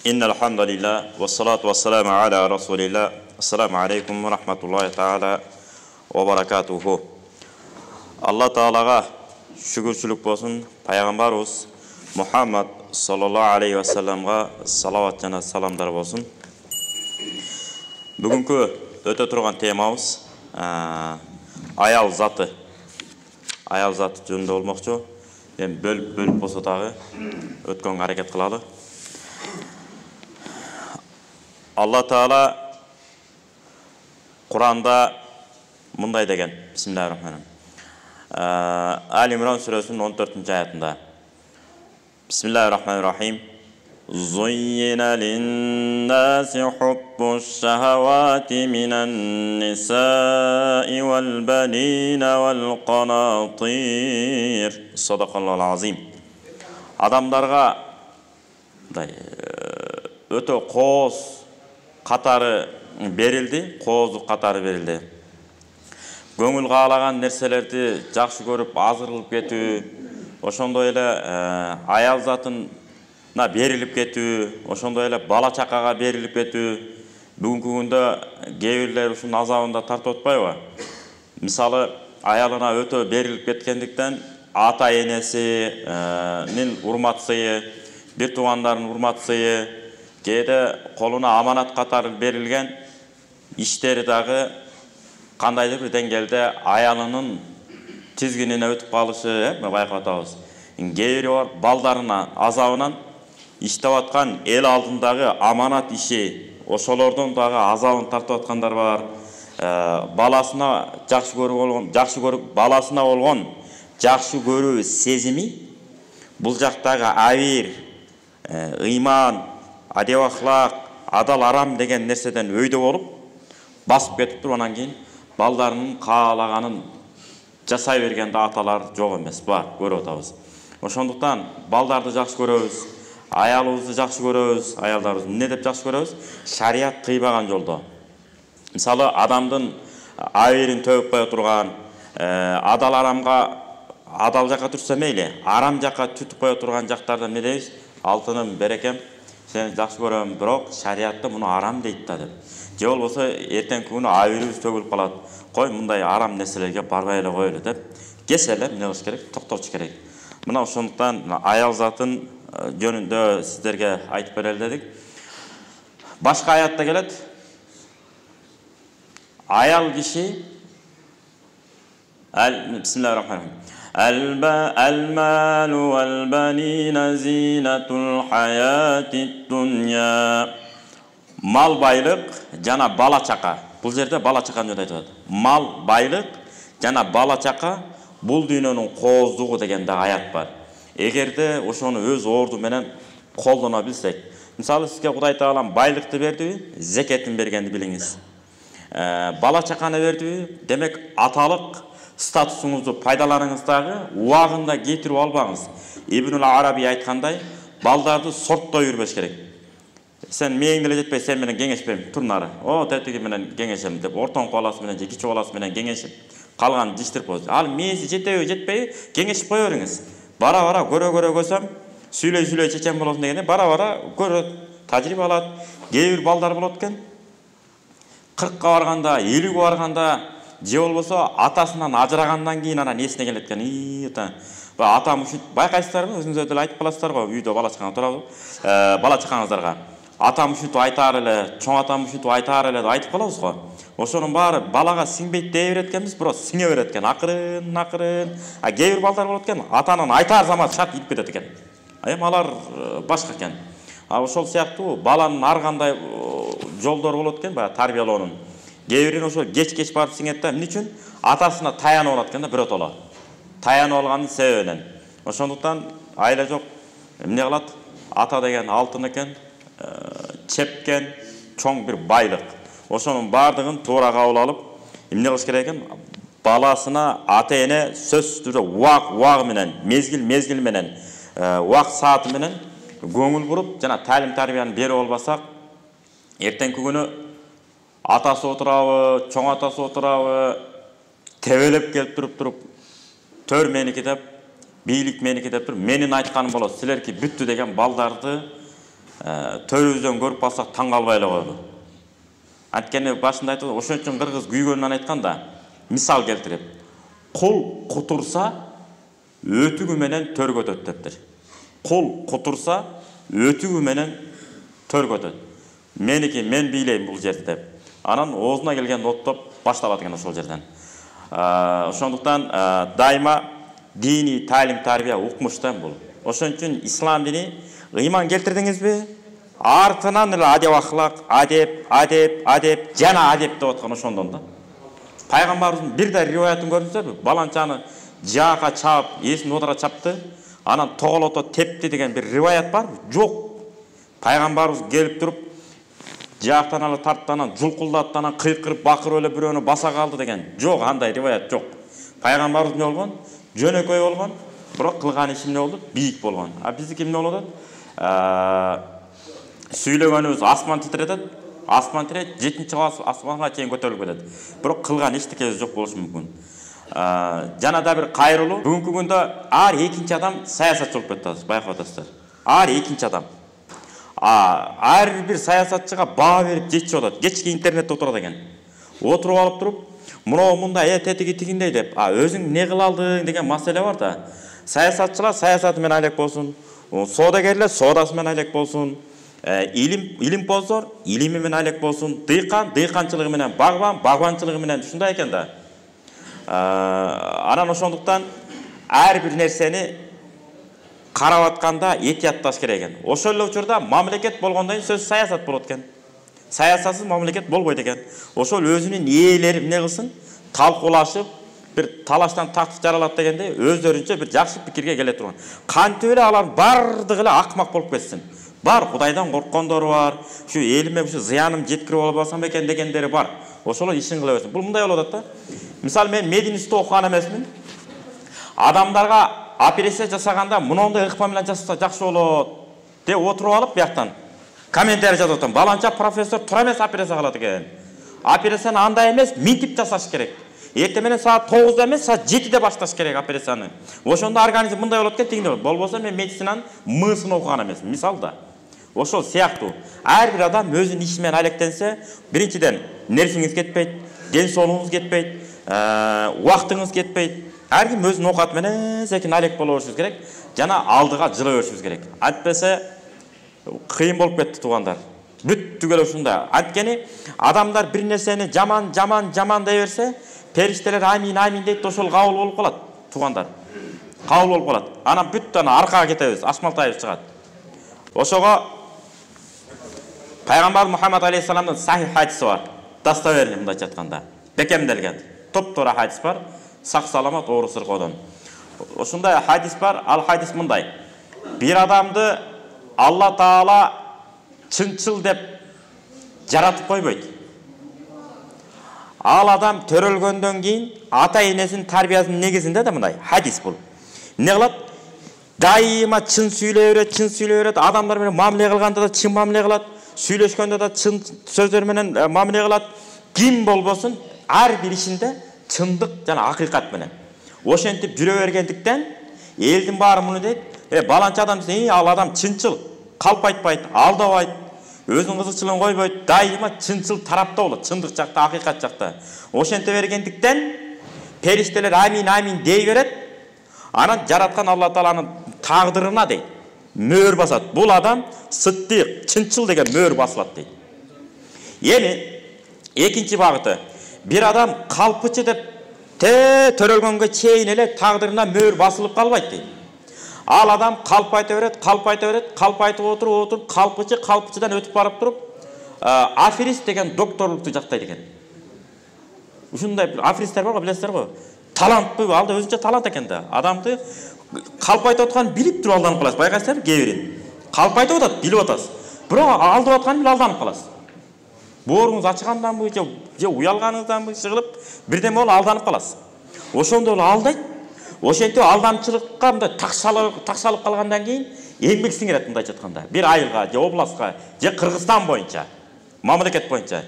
Innal hamdalillah wassalatu wassalamu ala rasulillah. Assalamu alaikum wa rahmatullahi ta'ala wa barakatuhu. Allah Ta'alaga şükürçülük bolsun. Peygamberimiz Muhammed sallallahu aleyhi ve sellem'ga salavat jana salamlar bolsun. Bugünkü öte turgan temamız ayal zatı. Ayal zatı jönündө bolmokçu. Ben bölüp bolsa dagı ötkөнгө hareket kılalı. Allah Teala Kur'an'da bunday degen. Bismillahirrahmanirrahim. Ali İmran suresinin 14. ayetinde. Bismillahirrahmanirrahim. Zuyyina linnâsi hubbu'ş-şehevâti minen-nisâ'i vel-benîne vel-qanâtir. Sadakallahul azim. Adamlarga öte qoz қатары берилди, қооздук қатары берилди. Көңүл каалаган нерселерди жакшы көрүп, азырылып кетүү, ошондой эле аял затына берилип кетүү, ошондой эле бала чакага берилип кетүү. Бүгүнкү күндө кээ бирлер ушунун азабында тартып атпайбы? Мисалы, аялына өтө берилип кеткендиктен ата энесинин урмат сыйы, бир туугандарынын урмат сыйы, кейде колуна аманат катары берилген иштери дагы кандайдыр бир деңгээлде аялынын тизгинине өтүп калышы, байкап атабыз. Кээ бири бар балдарына азабынан иштеп аткан эл алдындагы аманат иши, ошолордон дагы азабын тартып аткандар бар. Баласына жакшы көрүп баласына болгон жакшы көрүү сезими бул жактагы абийир, ыйман, адеп ахлак, адал арам деген нерседен өйдө болуп, басып кетип туруп, анан кийин балдарынын каалаганын жасай бергенде аталар жок эмес, бар, көрүп атабыз. Ошондуктан балдарды жакшы көрөбүз, аялыбызды жакшы көрөбүз, аялдарыбызды эмне деп жакшы көрөбүз? Шарият кыйбаган жолдо. Мисалы, адамдын абийирин төгүп кое турган, адал арамга адал жакка түрсө мейли, арам жакка түтүп кое турган жактарда эмне дейбиз? Алтыным, берекем, сени жакшы көрөм, бирок шариятта муну арам дейт да деп. Же болбосо эртеңки күнү абийирибиз төгүлүп калат. Кой, мындай арам нерселерге барбай эле коелу деп. Кесе эле эмне кылыш керек? Токтотуш керек. Мына ошондуктан аял затын жөнүндө сиздерге айтып берели дедик. Башка аятта келет. Аял киши Бисмиллахиррахманиррахим. المال والبنين زينة الحياة الدنيا. Мал байлык жана бала чака. Бул жерде бала чаканы жөнүндө айтып атат. Мал байлык жана бала чака бул дүйнөнүн кооздугу деген да аят бар. Эгерде ошону өз орду менен колдоно билсек, мисалы сизге Кудай Таалам байлыкты бердиби, зекетин бергенди билиңиз. Бала чаканы бердиби, демек аталык статусуңузду пайдаланыңыздагы убагында кетирип албаңыз. Ибнул Араби айткандай, балдарды сорттой жүрбөш керек. Сен мээң деле жетпей, сен менен кеңешпейм, турнары. О, тетиги менен кеңешем деп, ортоңку баласы менен же кичи баласы менен кеңешип, калган диштирип коет. Ал мээси жетеби, жетпейби, кеңешип кое бериңиз. Бара-бара көрө көсөм, сүйлөй чечен болосун дегенде, бара-бара көрөт, тажрыйба алат. Кээ бир балдар болот экен, 40ка барганда, 50ге барганда, же болбосо атасынан ажырагандан кийин анан эсине келет экен. Атам ушинтип, байкайсыздарбы? Өзүңүздөр деле айтып каласыздар го, үйдө бала чакаңар турабы? Бала чакаңыздарга. Атам ушинтип айтаар эле, чоң атам ушинтип айтаар эле деп айтып калабыз го. Ошонун баары балага сиңбейт дей берет экенбиз, бирок сиңе берет экен, акырын. Кээ бир балдар болот экен, атанын айтаар замат шарт инип кетет экен. Эми алар башка экен. Ошол сыяктуу баланын ар кандай жолдору болот экен, баягы тарбиялоонун. Кээ бирин ошо кеч барып сиңет да, эмне үчүн? Атасына таянып алат экен да биротоло. Таянып алганын себебинен. Ошондуктан айла жок, эмне кылат? Ата деген алтын экен, чепкен, чоң бир байлык. Ошонун баардыгын туура кабыл алып, эмне кылыш керек экен? Баласына ата эне сөзсүз түрдө убак менен, мезгил менен, убак сааты менен көңүл буруп, жана талим тарбияны берип албасак, эртеңки күнү атасы отурабы, чоң атасы отурабы, тебелеп келип туруп, төр меники деп, бийлик меники деп туруп, менин айтканым болот, силерки бүттү деген балдарды төрөбүздөн көрүп калсак таң калбай эле коелу. Анткени башында айтып, ошон үчүн кыргыз күйгөнүнөн айтканда, мисал келтирип, кул кутурса өтүгү менен төргө өтөт дептир. Кул кутурса өтүгү менен төргө өтөт. Меники мен бийлейм бул жерди деп. Анан оозуна келген оттоп башталат экен ошол жерден. Ошондуктан дайыма дини талим тарбия укмуштан бул. Ошон үчүн ислам дини ыйман келтирдиңизби? Артынан эле адеп ахлак, адеп, жана адеп деп аткан ошондон да. Пайгамбарыбыздын бир да риваятын көрдүңүзбү? Баланчаны жаака чаап, эсин одара чапты, анан тоголото тепти деген бир риваят барбы? Жок. Пайгамбарыбыз келип туруп, жаактан ала тартты, анан жулкулдатты, анан кыйкырып, бакырып эле бирөөнү баса калды деген. Жок, андай риваят жок. Пайгамбарыбыз эмне болгон? Жөнөкөй болгон, бирок кылган иши эмне болду? Бийик болгон. А биздики эмне болот? Сүйлөгөнүбүз асман титиретет, асман титирет, 7-чи асманга чейин көтөрүлүп кетет. Бирок кылган эчтекебиз жок болушу мүмкүн. Жана да бир кайрылуу. Бүгүнкү күндө ар экинчи адам саясатчы болуп кетти, байкап атасыздар. Ар экинчи адам. Ар бир саясатчыга баа берип жетчип атат. Кечки интернетте отурат экен. Отуруп алып туруп, мынау мындай тетиги тигиндей деп, өзүң эмне кыла алдың деген маселе бар да. Саясатчылар саясаты менен алек болсун, соодагерлер соодасы менен алек болсун, илим болсор, илими менен алек болсун, дыйкан, дыйканчылыгы менен, багбан, багбанчылыгы менен, ушундай экен да. Анан ошондуктан ар бир нерсени карап атканда этиятташ керек экен. Ошол эле учурда мамлекет болгондон кийин сөз саясат болот экен. Саясатсыз мамлекет болбойт экен. Ошол өзүнүн ээлери эмне кылсын? Талкуулашып, бир талаштан тактык жаралат дегендей, өздөрүнчө бир жакшы пикирге келе турган. Кантип эле алар бардыгы эле акмак болуп кетсин. Бар, Кудайдан корккондору бар, ушу элиме ушу зыяным жеткирип албасам экен дегендери бар. Ошол ишин кыла берсин. Бул мындай болот да. Мисалы мен мединисте окуган эмесмин. Адамдарга операция жасаганда мындай ыкма менен жасаса жакшы болот деп отуруп алып бияктан комментарий жазып атам. Баланча профессор тура эмес операция кылат экен. Операцияны андай эмес, минтип жасаш керек. Эртең менен саат 9-да эмес, саат 7-де башташ керек операцияны. Ошондо организм мындай болот экен, тигиндей болот. Болбосо мен медицинанын мысын окуган эмесмин. Мисалда. Ошол сыяктуу ар бир адам өзүнүн иши менен алектенсе, биринчиден нерсиңиз кетпейт, ден соолугуңуз кетпейт, убактыңыз кетпейт. Ар ким өзүнүн оокаты менен секин алек боло беришибиз керек, жана алдыга жыла беришибиз керек. Айтпесе кыйын болуп кетти туугандар. Бүт түгөл ушунда. Анткени адамдар бир нерсени жаман дей берсе, периштелер амин дейт, ошол кабыл болуп калат туугандар. Кабыл болуп калат. Анан бүт аркага кетебиз, асмалтайыбыз чыгат. Ошого Пайгамбар Мухаммад алейхиссаламдын сахих хадиси бар. Достоверный мындайча айтканда. Бекемделген. Топ-туура хадис бар. Сак-саламат оору сыркоодон. Ошондой хадис бар. Ал хадис мындай. Бир адамды Алла Таала чынчыл деп жаратып койбойт. Ал адам төрөлгөндөн кийин ата-энесинин тарбиясынын негизинде да мындай хадис бул. Эмне кылат? Дайыма чын сүйлөй берет, адамдар менен мамиле кылганда да чын мамиле кылат, сүйлөшкөндө да чын сөздөр менен мамиле кылат. Ким болбосун ар бир ишинде чындык жана акыйкат менен. Ошентип жүрө бергендиктен элдин баары муну дейт, баланча адам десе, ал адам чынчыл, калп айтпайт, алдабайт, өзүнүн кызыкчылыгын койбойт, дайыма чынчыл тарапта болот, чындык жакта, акыйкат жакта. Ошенте бергендиктен периштелер амин дей берет. Анан жараткан Алла Тааланын тагдырына дейт, мөөр басат. Бул адам сыддык, чынчыл деген мөөр басылат дейт. Эми экинчи багыты, бир адам калпычы деп төрөлгөнгө чейин эле тагдырына мөөр басылып калбайт дейт. Ал адам калп айта берет, айтып отуруп, калпычыдан өтүп барып туруп, аферист деген докторлукту жактайт экен. Ушундай аферисттер бар го, билесиздер го? Таланттуу, алда өзүнчө талант экен да. Адамды калп айтып атканын билип туруп алданып каласыз. Байкайсыздарбы, кээ калп айтып атат, билип атасыз. Бирок алдап атканын билип алданып каласыз. Бооруңуз ачыганданбы, же уялганыңызданбы чыгылып, бирдеме болуп алданып каласыз. Ошондо эле алдайт. Ошентип алдамчылыкка мындай такшалып калгандан кийин эмгек сиңирет мындайча айтканда. Бир айылга, же областка, же Кыргызстан боюнча, мамлекет боюнча,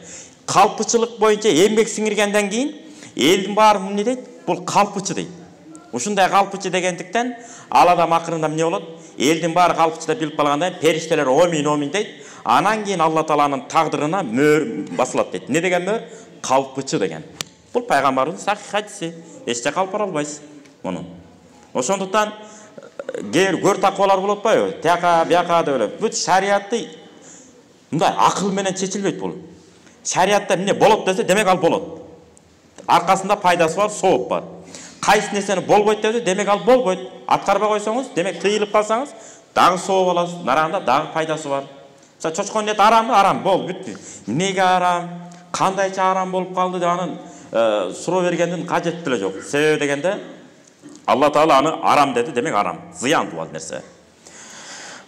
калпычылык боюнча эмгек сиңиргенден кийин элдин баары эмне дейт? Бул калпычы дейт. Ушундай калпычы дегендиктен ал адам акырында эмне болот? Элдин баары калпычы деп билип калганда периштелер омин дейт. Анан кийин Алла Тааланын тагдырына мөөр басылат дейт. Не деген мөөр? Калпычы деген. Бул пайгамбардын сахих хадиси. Эч жакка алып бара албайсыз муну. Ошондуктан көр таквалар болуп атпайбы? Тияка, бияка деп эле. Бүт шариатты мындай акыл менен чечилбейт бул. Шариатта эмне болот десе, демек ал болот. Аркасында пайдасы бар, сооп бар. Кайсы нерсени болбойт десе, демек ал болбойт. Аткарбай койсоңуз, демек тыйылып калсаңыз, дагы сооп аласыз. Наранда дагы пайдасы бар. Мисалы чочконун эти арамбы? Арам, бол, бүттү. Эмнеге арам? Кандайча арам болуп калды деп анын суроо бергендин кажети деле жок. Себеби дегенде Алла Таала аны арам деди, демек арам. Зыяндуу ал нерсе.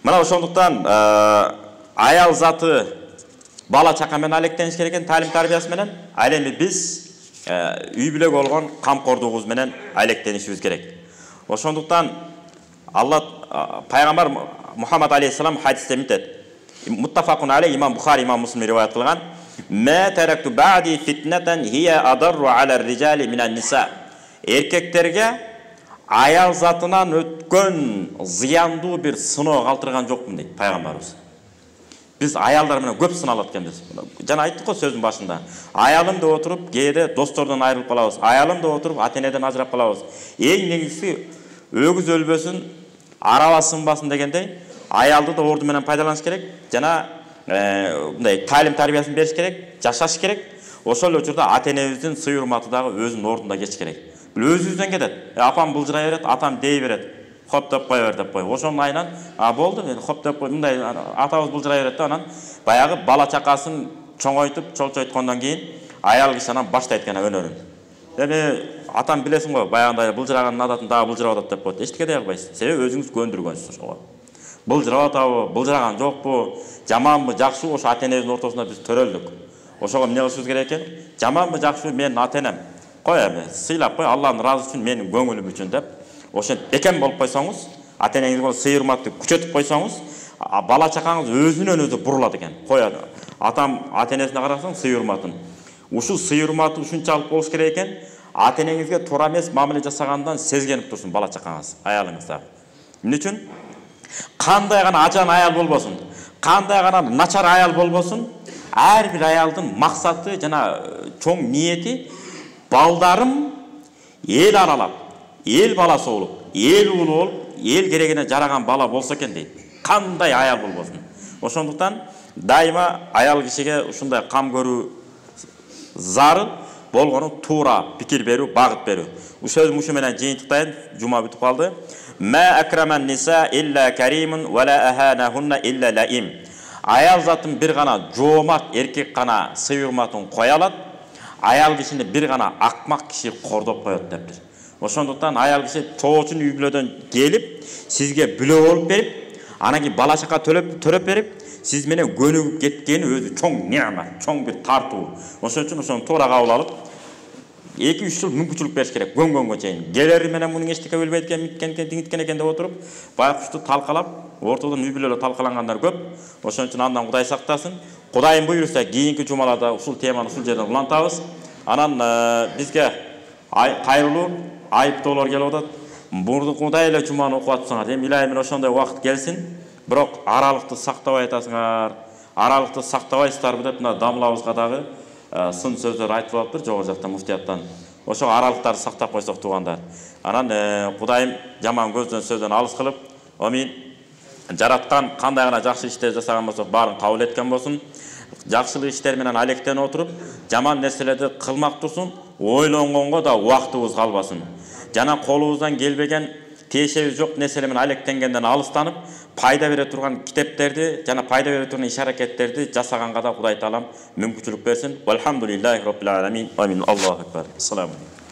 Мына ошондуктан аял заты бала чака менен алектениш керек экен, талим тарбиясы менен. Ал эми биз үй бүлө болгон камкордугубуз менен алектенишибиз керек. Ошондуктан Алла пайгамбар Мухаммад алейхиссалам хадисте митет. Муттафакун алей, имам Бухари, имам Муслим риваят кылган. Ма таракту ба'ди фитнатан хия адарру ала риджали минан ниса. Эркектерге аял затынан өткөн зыяндуу бир сыноо калтырган жокмун дейт пайгамбарыбыз. Биз аялдар менен көп сыналат экенбиз. Жана айттык го сөздүн башында. Аялым деп отуруп, кээде достордон айрылып калабыз. Аялым деп отуруп, ата-энеден ажырап калабыз. Эң негизгиси өгүз өлбөсүн, араба сынбасын дегендей, аялды да орду менен пайдаланыш керек. Жана мындай талим тарбиясын бериш керек, жашаш керек. Ошол эле учурда ата-энебиздин сый урматы дагы өзүнүн ордунда кетиш керек. Бул өзүбүздөн кетет. Апам былжырай берет, атам дей берет. Хоп деп кой бер деп кой. Ошонун айынан болду, мен хоп деп кой. Мындай атабыз былжырай берет да, анан баягы бала чакасын чоңойтуп, чолчойткондон кийин аял киши анан баштайт экен өнөрүн. Эми атам билесиң го, баягындай былжыраганын адатын дагы былжырап атат деп коет. Эчтеке дей албайсыз. Себеби өзүңүз көндүргөнсүз ошого. Былжырап атабы, былжыраган жокпу, жаманбы, жакшыбы, ошо ата-энебиздин ортосунда биз төрөлдүк. Ошого эмне кылышыбыз керек экен? Жаманбы, жакшыбы, менин ата-энем. Кой эми, сыйлап кой, Алланын ыраазы үчүн, менин көңүлүм үчүн деп. Ошентип бекем болуп койсоңуз, ата-энеңизге сый урматты күчөтүп койсоңуз, бала чакаңыз өзүнөн өзү бурулат экен. Коёт. Атам ата-энесине карасаң сый урматын. Ушул сый урматы ушунчалык болуш керек экен, ата-энеңизге туура эмес мамиле жасагандан сезгенип турсун бала чакаңыз, аялыңыз да. Эмне үчүн? Кандай гана ажан аял болбосун, кандай гана начар аял болбосун, ар бир аялдын максаты жана чоң ниети балдарым эл аралап, эл баласы болуп, эл уулу болуп, эл керегине жараган бала болсо экен дейт. Кандай аял болбосун. Ошондуктан дайыма аял кишиге ушундай кам көрүү зарыл, болгону туура пикир берүү, багыт берүү. Сөзүм ушу менен жыйынтыктайын, жума бүтүп калды. Ма акраман ниса илля каримун ва ла аханахунна илля лаим. Аял затын бир гана жоомак эркек гана сый урматын кое алат. Аял кишини бир гана акмак киши кордоп коет дептир. Ошондуктан аял киши чоочун үй бүлөдөн келип, сизге бүлө болуп берип, анан кийин бала чака төрөп берип, сиз менен көнүгүп кеткени өзү чоң неамат, чоң бир тартуу. Ошон үчүн ошону туура кабыл алып, 2-3 жыл мүмкүнчүлүк бериш керек, көнгөнгө чейин. Келери менен мунун эчтеке билбейт экен деп отуруп, байкушту талкалап, ортодон үй бүлөлөр талкалангандар көп. Ошон үчүн андан Кудай сактасын. Кудайым буйруса, кийинки жумаларда ушул теманы ушул жерден улантабыз. Анан бизге кайрылуу, айыптоолор келип атат. Мурдукудай эле жуманы окуп атсаңар, эми илайым ошондой убакыт келсин. Бирок аралыкты сактабай атасыңар. Аралыкты сактабайсыздарбы деп мына дамлабызга дагы сын сөздөр айтып атыптыр жогору жакта муфтияттан. Ошо аралыктарды сактап койсок туугандар. Анан Кудайым жаман көздөн сөздөн алыс кылып, амин. Жараткан кандай гана жакшы иштер жасаган болсок баарын кабыл эткен болсун. Жакшылык иштер менен алектенип отуруп, жаман нерселерди кылмак турсун, ойлонгонго да убактыбыз калбасын. Жана колубуздан келбеген тиешеби жок нерселер менен алектенгенден алыстанып, пайда бере турган китептерди жана пайда бере турган иш-аракеттерди жасаганга да Кудай Таалам мүмкүнчүлүк берсин. Валхамдулиллахи роббил аламин. Амин. Аллаху акбар. Ассаламу алейкум.